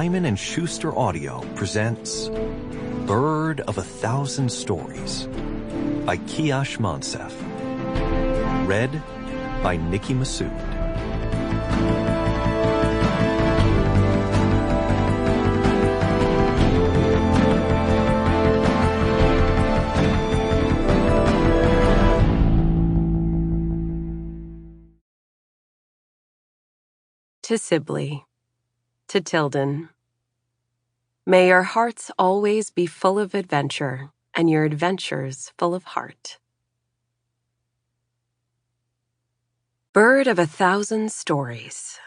Simon & Schuster Audio presents Bird of a Thousand Stories by Kiyash Monsef. Read by Nikki Masood. To Sibley, to Tilden. May your hearts always be full of adventure, and your adventures full of heart. Bird of a Thousand Stories.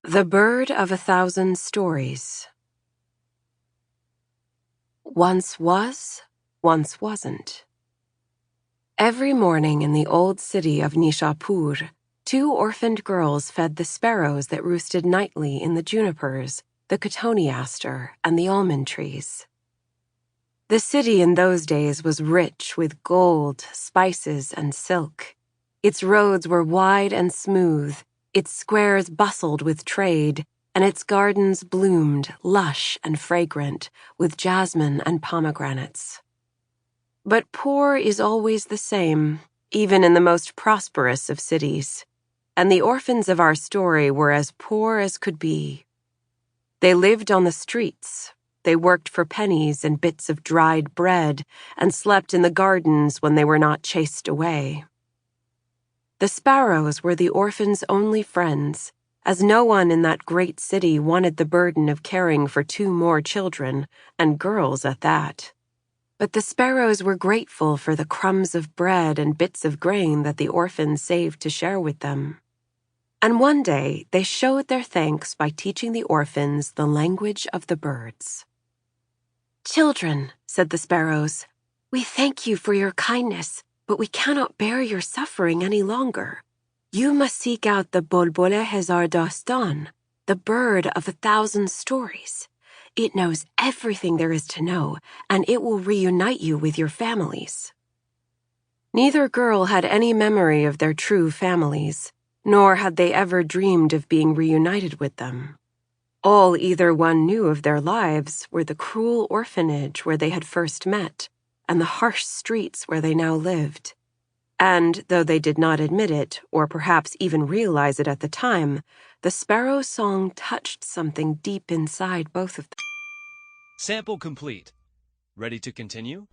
The Bird of a Thousand Stories. Once was, once wasn't. Every morning in the old city of Nishapur, two orphaned girls fed the sparrows that roosted nightly in the junipers, the cotoneaster, and the almond trees. The city in those days was rich with gold, spices, and silk. Its roads were wide and smooth, its squares bustled with trade, and its gardens bloomed, lush and fragrant, with jasmine and pomegranates. But poor is always the same, even in the most prosperous of cities, and the orphans of our story were as poor as could be. They lived on the streets, they worked for pennies and bits of dried bread, and slept in the gardens when they were not chased away. The sparrows were the orphans' only friends, as no one in that great city wanted the burden of caring for two more children, and girls at that. But the sparrows were grateful for the crumbs of bread and bits of grain that the orphans saved to share with them. And one day they showed their thanks by teaching the orphans the language of the birds. "Children," said the sparrows, "we thank you for your kindness, but we cannot bear your suffering any longer. You must seek out the Marjan Dastani, the bird of a thousand stories. It knows everything there is to know, and it will reunite you with your families." Neither girl had any memory of their true families, nor had they ever dreamed of being reunited with them. All either one knew of their lives were the cruel orphanage where they had first met, and the harsh streets where they now lived. And, though they did not admit it, or perhaps even realize it at the time, the sparrow song touched something deep inside both of them. Sample complete. Ready to continue?